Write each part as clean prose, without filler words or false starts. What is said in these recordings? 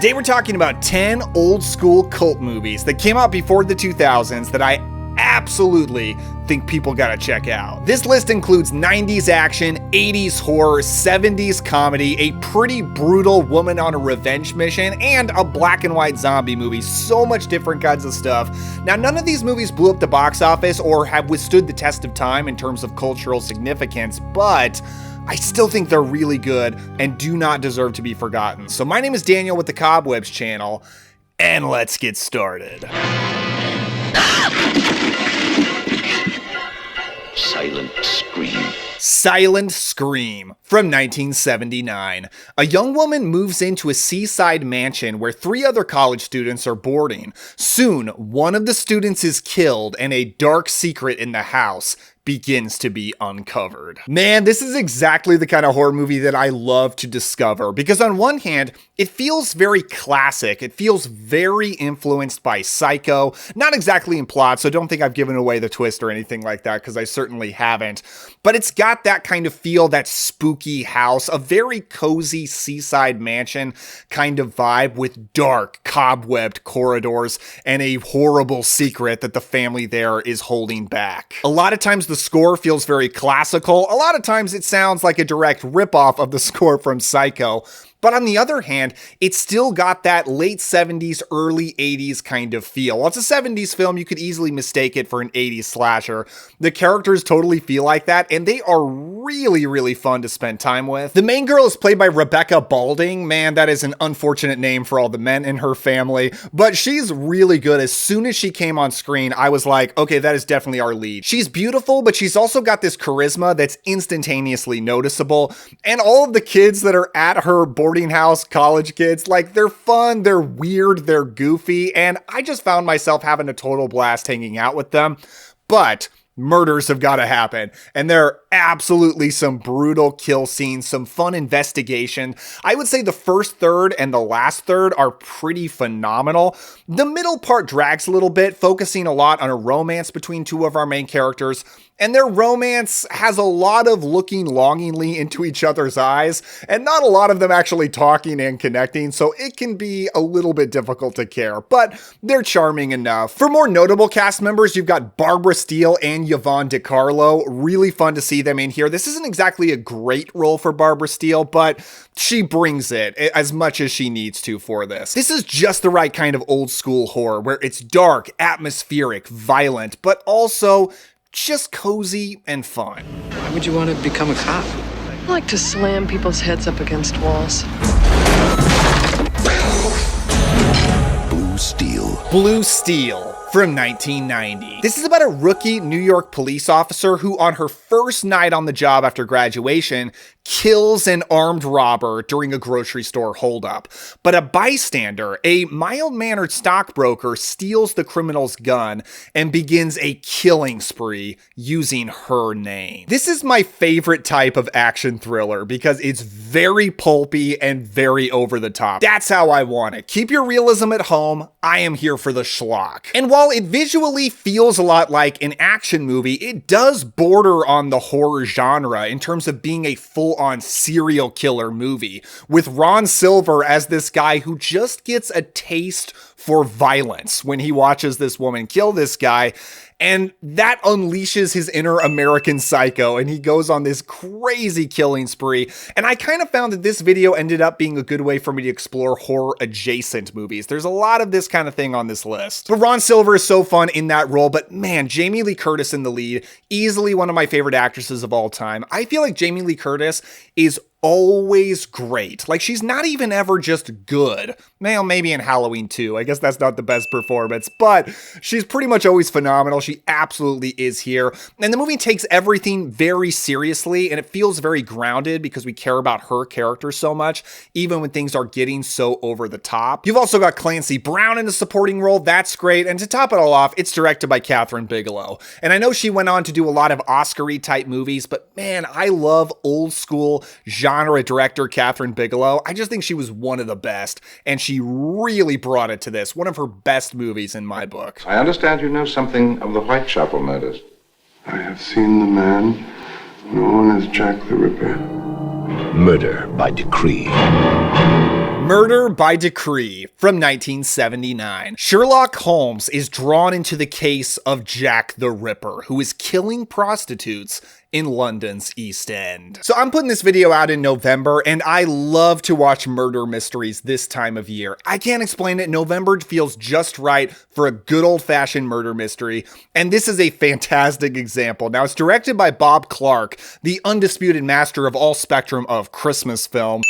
Today we're talking about 10 old school cult movies that came out before the 2000s that I absolutely think people gotta check out. This list includes 90s action, 80s horror, 70s comedy, a pretty brutal woman on a revenge mission, and a black and white zombie movie. So much different kinds of stuff. Now, none of these movies blew up the box office or have withstood the test of time in terms of cultural significance, but I still think they're really good and do not deserve to be forgotten. So my name is Daniel with the Cobwebs channel, and let's get started. Silent Scream. Silent Scream from 1979. A young woman moves into a seaside mansion where 3 other college students are boarding. Soon, one of the students is killed and a dark secret in the house begins to be uncovered. Man, this is exactly the kind of horror movie that I love to discover, because on one hand, it feels very classic. It feels very influenced by Psycho. Not exactly in plot, so don't think I've given away the twist or anything like that, because I certainly haven't. But it's got that kind of feel, that spooky house, a very cozy seaside mansion kind of vibe with dark, cobwebbed corridors and a horrible secret that the family there is holding back. A lot of times the score feels very classical. A lot of times it sounds like a direct ripoff of the score from Psycho. But on the other hand, it's still got that late 70s, early 80s kind of feel. While it's a 70s film, you could easily mistake it for an 80s slasher. The characters totally feel like that, and they are really, really fun to spend time with. The main girl is played by Rebecca Balding. Man, that is an unfortunate name for all the men in her family, but she's really good. As soon as she came on screen, I was like, okay, that is definitely our lead. She's beautiful, but she's also got this charisma that's instantaneously noticeable, and all of the kids that are at her boarding house, college kids, like, they're fun, they're weird, they're goofy, and I just found myself having a total blast hanging out with them. But murders have got to happen, and there are absolutely some brutal kill scenes, some fun investigation. I would say the first third and the last third are pretty phenomenal. The middle part drags a little bit, focusing a lot on a romance between 2 of our main characters, and their romance has a lot of looking longingly into each other's eyes, and not a lot of them actually talking and connecting, so it can be a little bit difficult to care, but they're charming enough. For more notable cast members, you've got Barbara Steele and Yvonne DiCarlo. Really fun to see them in here. This isn't exactly a great role for Barbara Steele, but she brings it as much as she needs to for this. This is just the right kind of old school horror, where it's dark, atmospheric, violent, but also just cozy and fun. Why would you want to become a cop? I like to slam people's heads up against walls. Blue Steel. Blue Steel from 1990. This is about a rookie New York police officer who, on her first night on the job after graduation, kills an armed robber during a grocery store holdup. But a bystander, a mild-mannered stockbroker, steals the criminal's gun and begins a killing spree using her name. This is my favorite type of action thriller because it's very pulpy and very over the top. That's how I want it. Keep your realism at home. I am here for the schlock. And while it visually feels a lot like an action movie, it does border on the horror genre in terms of being a full-on serial killer movie, with Ron Silver as this guy who just gets a taste for violence when he watches this woman kill this guy, and that unleashes his inner American Psycho, and he goes on this crazy killing spree. And I kind of found that this video ended up being a good way for me to explore horror adjacent movies. There's a lot of this kind of thing on this list. But Ron Silver is so fun in that role, but man, Jamie Lee Curtis in the lead, easily one of my favorite actresses of all time. I feel like Jamie Lee Curtis is always great. Like, she's not even ever just good. Well, maybe in Halloween 2. I guess that's not the best performance, but she's pretty much always phenomenal. She absolutely is here. And the movie takes everything very seriously, and it feels very grounded because we care about her character so much, even when things are getting so over the top. You've also got Clancy Brown in the supporting role. That's great. And to top it all off, it's directed by Kathryn Bigelow. And I know she went on to do a lot of Oscar-y type movies, but man, I love old school genre director Kathryn Bigelow. I just think she was one of the best, and she really brought it to this. One of her best movies in my book. I understand you know something of the Whitechapel murders. I have seen the man known as Jack the Ripper. Murder by Decree. Murder by Decree from 1979. Sherlock Holmes is drawn into the case of Jack the Ripper, who is killing prostitutes in London's East End. So I'm putting this video out in November, and I love to watch murder mysteries this time of year. I can't explain it. November feels just right for a good old-fashioned murder mystery, and this is a fantastic example. Now, it's directed by Bob Clark, the undisputed master of all spectrum of Christmas film.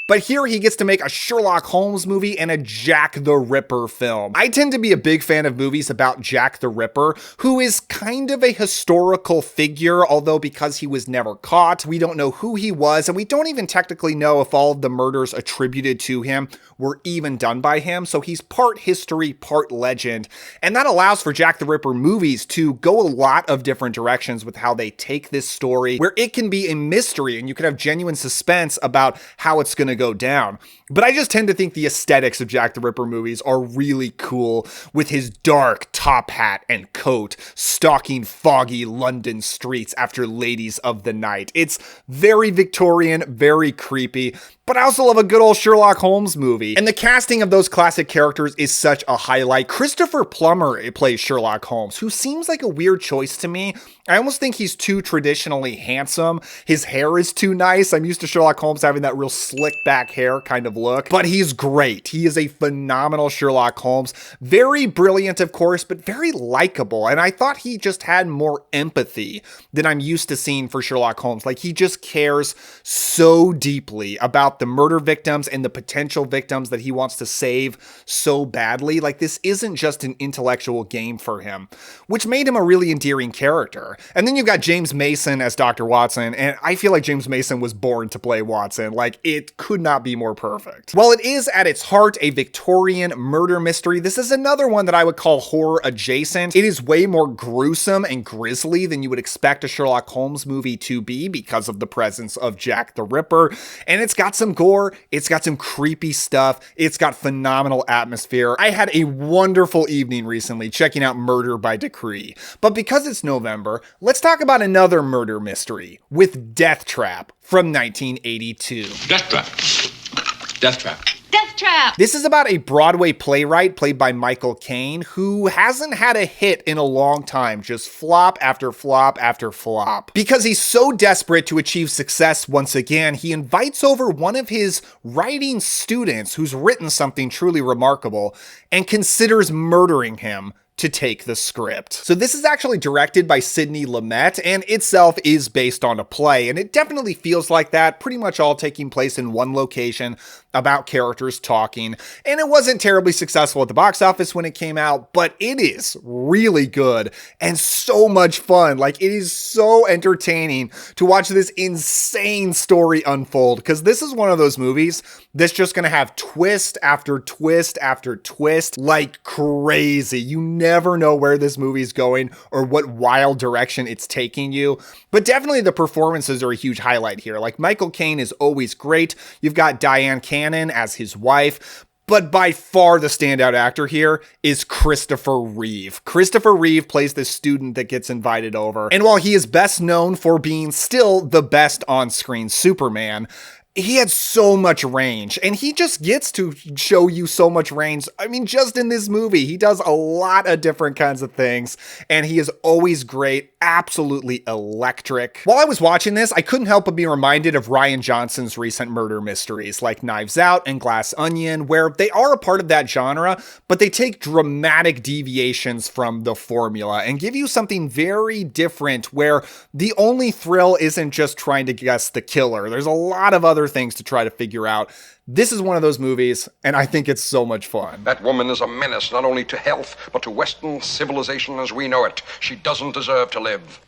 But here he gets to make a Sherlock Holmes movie and a Jack the Ripper film. I tend to be a big fan of movies about Jack the Ripper, who is kind of a historical figure, although because he was never caught, we don't know who he was, and we don't even technically know if all of the murders attributed to him were even done by him. So he's part history, part legend, and that allows for Jack the Ripper movies to go a lot of different directions with how they take this story, where it can be a mystery and you can have genuine suspense about how it's going to go down. But I just tend to think the aesthetics of Jack the Ripper movies are really cool, with his dark top hat and coat stalking foggy London streets after ladies of the night. It's very Victorian, very creepy, but I also love a good old Sherlock Holmes movie. And the casting of those classic characters is such a highlight. Christopher Plummer plays Sherlock Holmes, who seems like a weird choice to me. I almost think he's too traditionally handsome. His hair is too nice. I'm used to Sherlock Holmes having that real slick back hair kind of look, but he's great. He is a phenomenal Sherlock Holmes. Very brilliant, of course, but very likable. And I thought he just had more empathy than I'm used to seeing for Sherlock Holmes. Like, he just cares so deeply about the murder victims and the potential victims that he wants to save so badly. Like, this isn't just an intellectual game for him, which made him a really endearing character. And then you've got James Mason as Dr. Watson, and I feel like James Mason was born to play Watson. Like, it could not be more perfect. While it is at its heart a Victorian murder mystery, this is another one that I would call horror adjacent. It is way more gruesome and grisly than you would expect a Sherlock Holmes movie to be because of the presence of Jack the Ripper. And it's got some gore, it's got some creepy stuff, it's got phenomenal atmosphere. I had a wonderful evening recently checking out Murder by Decree. But because it's November, let's talk about another murder mystery with Deathtrap from 1982. Deathtrap. Deathtrap! This is about a Broadway playwright played by Michael Caine who hasn't had a hit in a long time, just flop after flop after flop. Because he's so desperate to achieve success once again, he invites over one of his writing students who's written something truly remarkable and considers murdering him to take the script. So this is actually directed by Sidney Lumet and itself is based on a play, and it definitely feels like that, pretty much all taking place in one location about characters talking. And it wasn't terribly successful at the box office when it came out, but it is really good and so much fun. Like, it is so entertaining to watch this insane story unfold, because this is one of those movies that's just gonna have twist after twist after twist like crazy. You never know where this movie's going or what wild direction it's taking you. But definitely the performances are a huge highlight here. Like, Michael Caine is always great. You've got Diane Cannon as his wife, but by far the standout actor here is Christopher Reeve. Christopher Reeve plays the student that gets invited over. And while he is best known for being still the best on-screen Superman, he had so much range, and he just gets to show you so much range. I mean, just in this movie, he does a lot of different kinds of things, and he is always great, absolutely electric. While I was watching this, I couldn't help but be reminded of Rian Johnson's recent murder mysteries like Knives Out and Glass Onion, where they are a part of that genre, but they take dramatic deviations from the formula and give you something very different, where the only thrill isn't just trying to guess the killer. There's a lot of other things to try to figure out. This is one of those movies, and I think it's so much fun. That woman is a menace not only to health, but to Western civilization as we know it. She doesn't deserve to live.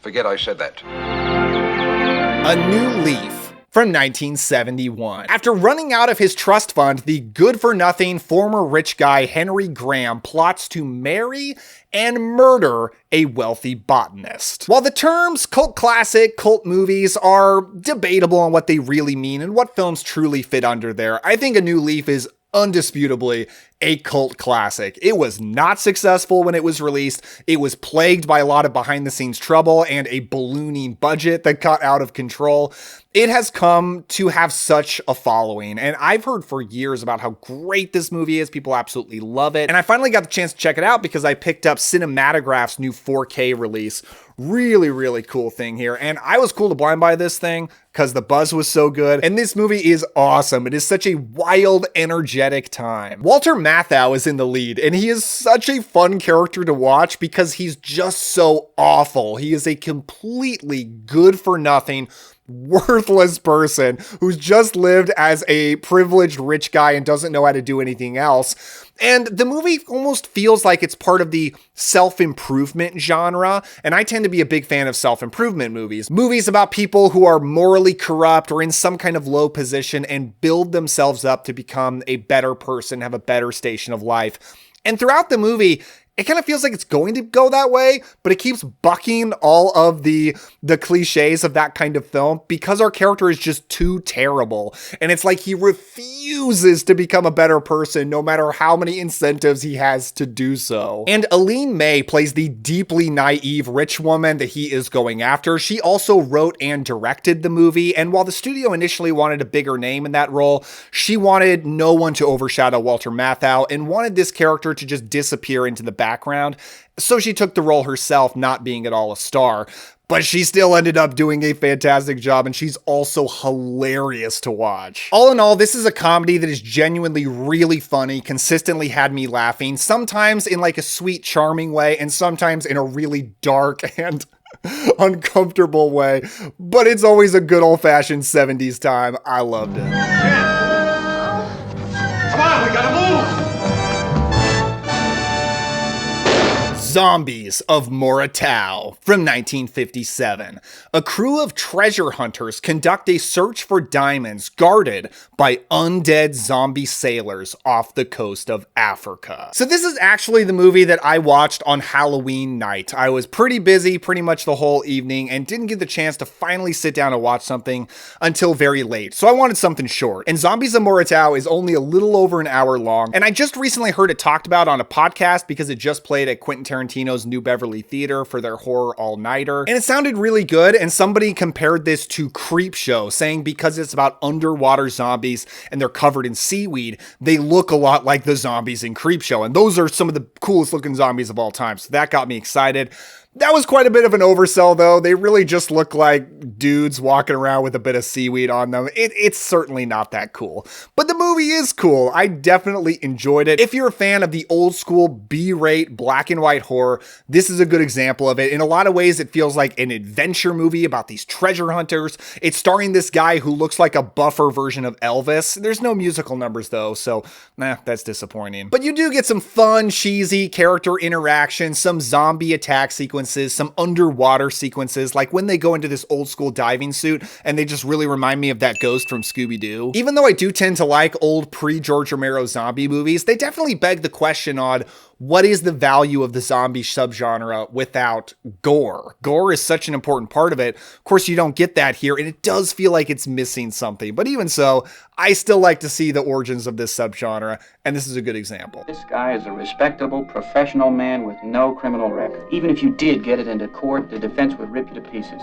Forget I said that. A New Leaf from 1971. After running out of his trust fund, the good-for-nothing former rich guy Henry Graham plots to marry and murder a wealthy botanist. While the terms cult classic, cult movies are debatable on what they really mean and what films truly fit under there, I think A New Leaf is undisputably a cult classic. It was not successful when it was released. It was plagued by a lot of behind the scenes trouble and a ballooning budget that got out of control. It has come to have such a following, and I've heard for years about how great this movie is. People absolutely love it. And I finally got the chance to check it out because I picked up Cinematograph's new 4K release. Really, really cool thing here. And I was cool to blind buy this thing because the buzz was so good. And this movie is awesome. It is such a wild, energetic time. Walter Matthau is in the lead, and he is such a fun character to watch because he's just so awful. He is a completely good for nothing, worthless person who's just lived as a privileged rich guy and doesn't know how to do anything else. And the movie almost feels like it's part of the self-improvement genre. And I tend to be a big fan of self-improvement movies. Movies about people who are morally corrupt or in some kind of low position and build themselves up to become a better person, have a better station of life. And throughout the movie, it kind of feels like it's going to go that way, but it keeps bucking all of the cliches of that kind of film because our character is just too terrible. And it's like he refuses to become a better person no matter how many incentives he has to do so. And Aline May plays the deeply naive rich woman that he is going after. She also wrote and directed the movie, and while the studio initially wanted a bigger name in that role, she wanted no one to overshadow Walter Matthau and wanted this character to just disappear into the background. So she took the role herself, not being at all a star. But she still ended up doing a fantastic job, and she's also hilarious to watch. All in all, this is a comedy that is genuinely really funny, consistently had me laughing, sometimes in like a sweet, charming way, and sometimes in a really dark and uncomfortable way. But it's always a good old-fashioned 70s time. I loved it. Come on, we gotta move! Zombies of Mora Tau from 1957. A crew of treasure hunters conduct a search for diamonds guarded by undead zombie sailors off the coast of Africa. So this is actually the movie that I watched on Halloween night. I was pretty busy pretty much the whole evening and didn't get the chance to finally sit down and watch something until very late. So I wanted something short. And Zombies of Mora Tau is only a little over an hour long. And I just recently heard it talked about on a podcast because it just played at Quentin Tarantino's New Beverly Theater for their horror all-nighter. And it sounded really good, and somebody compared this to Creepshow, saying because it's about underwater zombies and they're covered in seaweed, they look a lot like the zombies in Creepshow. And those are some of the coolest looking zombies of all time. So that got me excited. That was quite a bit of an oversell, though. They really just look like dudes walking around with a bit of seaweed on them. It's certainly not that cool. But the movie is cool. I definitely enjoyed it. If you're a fan of the old school B-rate black and white horror, this is a good example of it. In a lot of ways, it feels like an adventure movie about these treasure hunters. It's starring this guy who looks like a buffer version of Elvis. There's no musical numbers, though, so that's disappointing. But you do get some fun, cheesy character interaction, some zombie attack sequences, some underwater sequences, like when they go into this old school diving suit, and they just really remind me of that ghost from Scooby-Doo. Even though I do tend to like old pre-George Romero zombie movies, they definitely beg the question on what is the value of the zombie subgenre without gore? Gore is such an important part of it. Of course, you don't get that here, and it does feel like it's missing something. But even so, I still like to see the origins of this subgenre, and this is a good example. This guy is a respectable, professional man with no criminal record. Even if you did get it into court, the defense would rip you to pieces.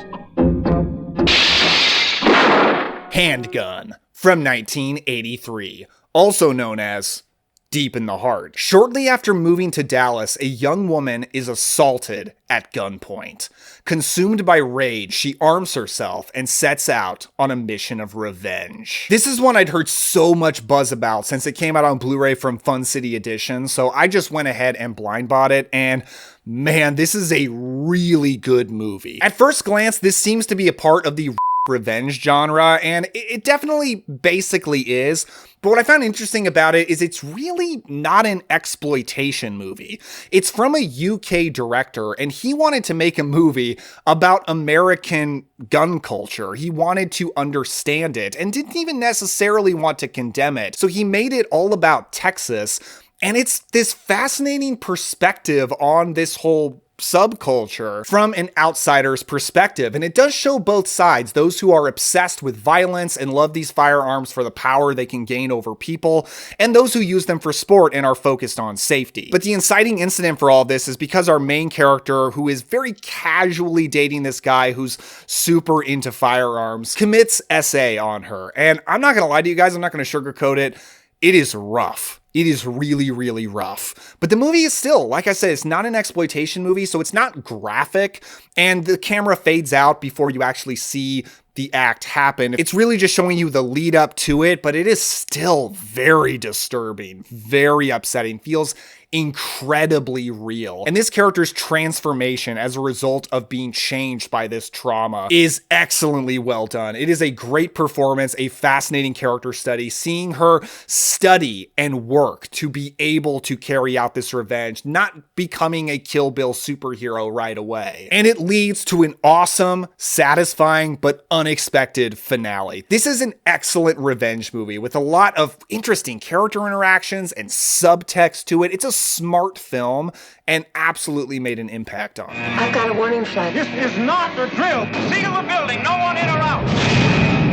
Handgun from 1983, also known as Deep in the Heart. Shortly after moving to Dallas, a young woman is assaulted at gunpoint. Consumed by rage, she arms herself and sets out on a mission of revenge. This is one I'd heard so much buzz about since it came out on Blu-ray from Fun City Edition, so I just went ahead and blind bought it, and man, this is a really good movie. At first glance, this seems to be a part of the revenge genre, and it definitely basically is. But what I found interesting about it is it's really not an exploitation movie. It's from a UK director, and he wanted to make a movie about American gun culture. He wanted to understand it and didn't even necessarily want to condemn it. So he made it all about Texas, and it's this fascinating perspective on this whole subculture from an outsider's perspective. And it does show both sides, those who are obsessed with violence and love these firearms for the power they can gain over people, and those who use them for sport and are focused on safety. But the inciting incident for all this is because our main character, who is very casually dating this guy who's super into firearms, commits SA on her. And I'm not gonna lie to you guys, I'm not gonna sugarcoat it. It is rough. It is really, really rough. But the movie is still, like I said, it's not an exploitation movie, so it's not graphic, and the camera fades out before you actually see the act happen. It's really just showing you the lead up to it, but it is still very disturbing, very upsetting, feels incredibly real. And this character's transformation as a result of being changed by this trauma is excellently well done. It is a great performance, a fascinating character study, seeing her study and work to be able to carry out this revenge, not becoming a Kill Bill superhero right away. And it leads to an awesome, satisfying, but unexpected finale. This is an excellent revenge movie with a lot of interesting character interactions and subtext to it. It's a smart film and absolutely made an impact on it. I've got a warning flag. This is not a drill. Seal the building. No one in or out.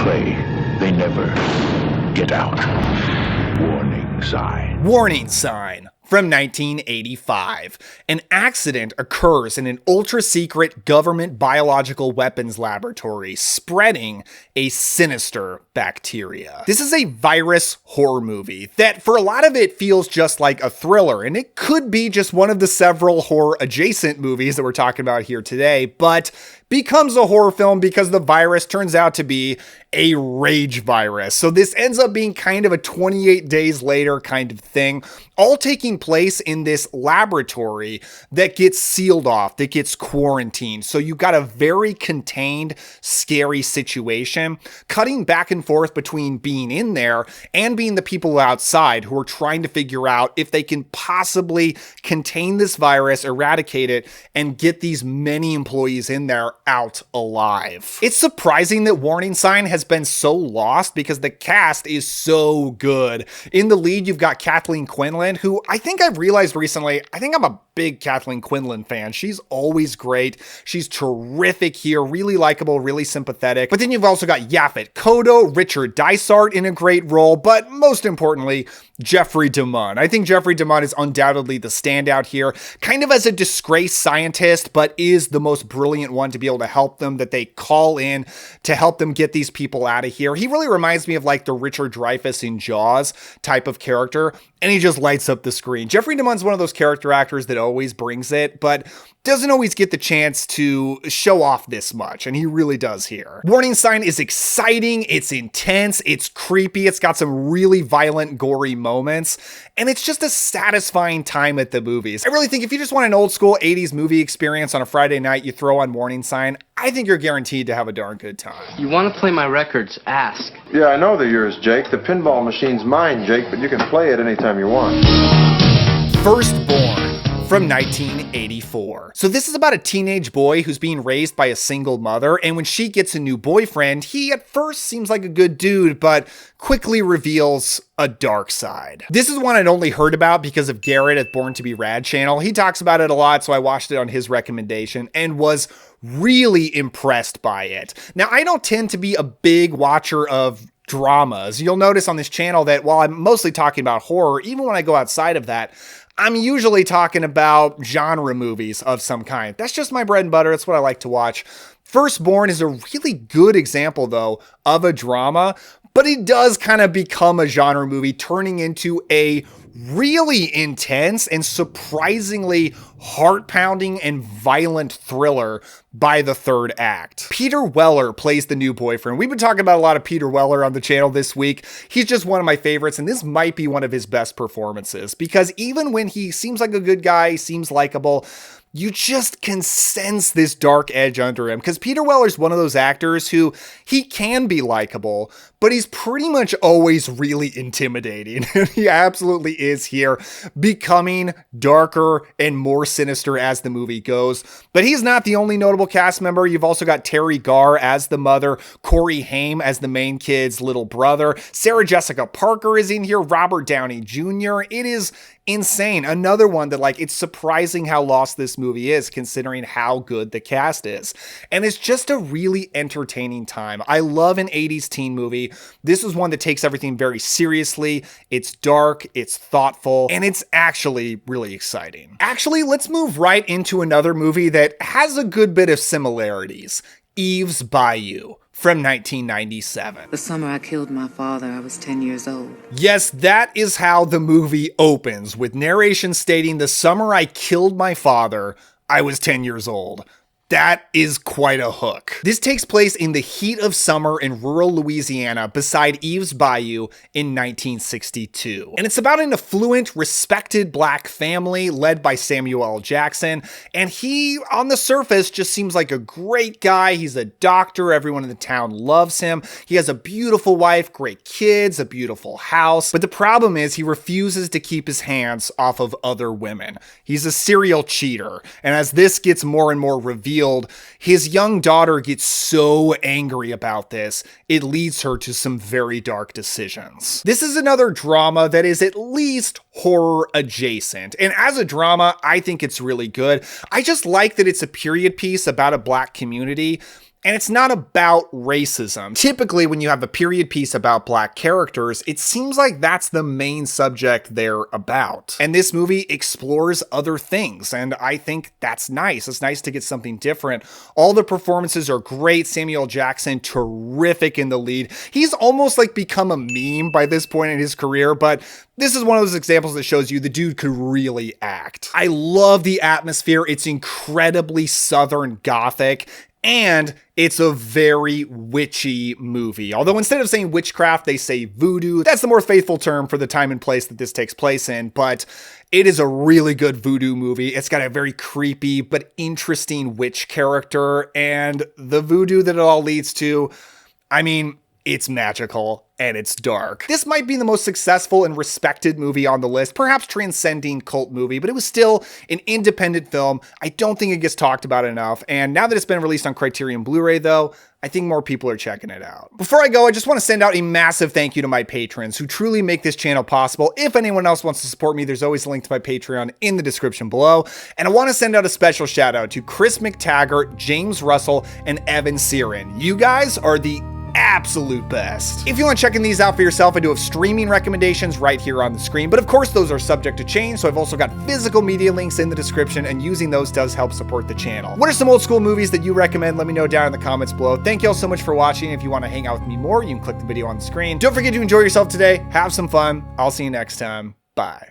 Pray they never get out. Warning sign. Warning sign. From 1985, an accident occurs in an ultra-secret government biological weapons laboratory, spreading a sinister bacteria. This is a virus horror movie that, for a lot of it, feels just like a thriller, and it could be just one of the several horror-adjacent movies that we're talking about here today, but becomes a horror film because the virus turns out to be a rage virus. So this ends up being kind of a 28 days later kind of thing, all taking place in this laboratory that gets sealed off, that gets quarantined. So you got a very contained, scary situation, cutting back and forth between being in there and being the people outside who are trying to figure out if they can possibly contain this virus, eradicate it, and get these many employees in there out alive. It's surprising that Warning Sign has been so lost because the cast is so good. In the lead, you've got Kathleen Quinlan, who I think I've realized recently, I think I'm a big Kathleen Quinlan fan. She's always great. She's terrific here, really likable, really sympathetic. But then you've also got Yaphet Kotto, Richard Dysart in a great role, but most importantly, Jeffrey DeMunn. I think Jeffrey DeMunn is undoubtedly the standout here, kind of as a disgraced scientist, but is the most brilliant one to be able to help them, that they call in to help them get these people out of here. He really reminds me of like the Richard Dreyfuss in Jaws type of character, and he just lights up the screen. Jeffrey DeMunn's one of those character actors that always brings it, but doesn't always get the chance to show off this much, and he really does here. Warning Sign is exciting, it's intense, it's creepy, it's got some really violent, gory moments, and it's just a satisfying time at the movies. I really think if you just want an old school 80s movie experience on a Friday night, you throw on Warning Sign, I think you're guaranteed to have a darn good time. You want to play my records? Ask. Yeah, I know they're yours, Jake. The pinball machine's mine, Jake, but you can play it anytime you want. Firstborn. From 1984. So this is about a teenage boy who's being raised by a single mother, and when she gets a new boyfriend, he at first seems like a good dude, but quickly reveals a dark side. This is one I'd only heard about because of Garrett at Born to Be Rad channel. He talks about it a lot, so I watched it on his recommendation and was really impressed by it. Now, I don't tend to be a big watcher of dramas. You'll notice on this channel that while I'm mostly talking about horror, even when I go outside of that, I'm usually talking about genre movies of some kind. That's just my bread and butter. It's what I like to watch. Firstborn is a really good example, though, of a drama, but it does kind of become a genre movie, turning into a really intense and surprisingly heart-pounding and violent thriller by the third act. Peter Weller plays the new boyfriend. We've been talking about a lot of Peter Weller on the channel this week. He's just one of my favorites, and this might be one of his best performances, because even when he seems like a good guy, seems likable, you just can sense this dark edge under him, because Peter Weller's one of those actors who he can be likable, but he's pretty much always really intimidating. He absolutely is here, becoming darker and more sinister as the movie goes. But he's not the only notable cast member. You've also got Terry Garr as the mother, Corey Haim as the main kid's little brother, Sarah Jessica Parker is in here, Robert Downey Jr. It is insane. Another one that, like, it's surprising how lost this movie is considering how good the cast is. And it's just a really entertaining time. I love an 80s teen movie. This is one that takes everything very seriously. It's dark, it's thoughtful, and it's actually really exciting. Actually, let's move right into another movie that has a good bit of similarities. Eve's Bayou from 1997. The summer I killed my father, I was 10 years old. Yes, that is how the movie opens, with narration stating, "The summer I killed my father, I was 10 years old." That is quite a hook. This takes place in the heat of summer in rural Louisiana beside Eve's Bayou in 1962. And it's about an affluent, respected black family led by Samuel L. Jackson. And he, on the surface, just seems like a great guy. He's a doctor. Everyone in the town loves him. He has a beautiful wife, great kids, a beautiful house. But the problem is he refuses to keep his hands off of other women. He's a serial cheater. And as this gets more and more revealed, his young daughter gets so angry about this, it leads her to some very dark decisions. This is another drama that is at least horror adjacent. And as a drama, I think it's really good. I just like that it's a period piece about a black community. And it's not about racism. Typically, when you have a period piece about black characters, it seems like that's the main subject they're about. And this movie explores other things, and I think that's nice. It's nice to get something different. All the performances are great. Samuel L. Jackson, terrific in the lead. He's almost like become a meme by this point in his career, but this is one of those examples that shows you the dude could really act. I love the atmosphere. It's incredibly Southern Gothic. And it's a very witchy movie. Although instead of saying witchcraft, they say voodoo. That's the more faithful term for the time and place that this takes place in, but it is a really good voodoo movie. It's got a very creepy but interesting witch character, and the voodoo that it all leads to, I mean, it's magical and it's dark. This might be the most successful and respected movie on the list, perhaps transcending cult movie, but it was still an independent film. I don't think it gets talked about enough. And now that it's been released on Criterion Blu-ray though, I think more people are checking it out. Before I go, I just want to send out a massive thank you to my patrons who truly make this channel possible. If anyone else wants to support me, there's always a link to my Patreon in the description below. And I want to send out a special shout out to Chris McTaggart, James Russell, and Evan Siren. You guys are the absolute best. If you want to check these out for yourself, I do have streaming recommendations right here on the screen, but of course those are subject to change, so I've also got physical media links in the description, and using those does help support the channel. What are some old school movies that you recommend? Let me know down in the comments below. Thank you all so much for watching. If you want to hang out with me more, you can click the video on the screen. Don't forget to enjoy yourself today. Have some fun. I'll see you next time. Bye.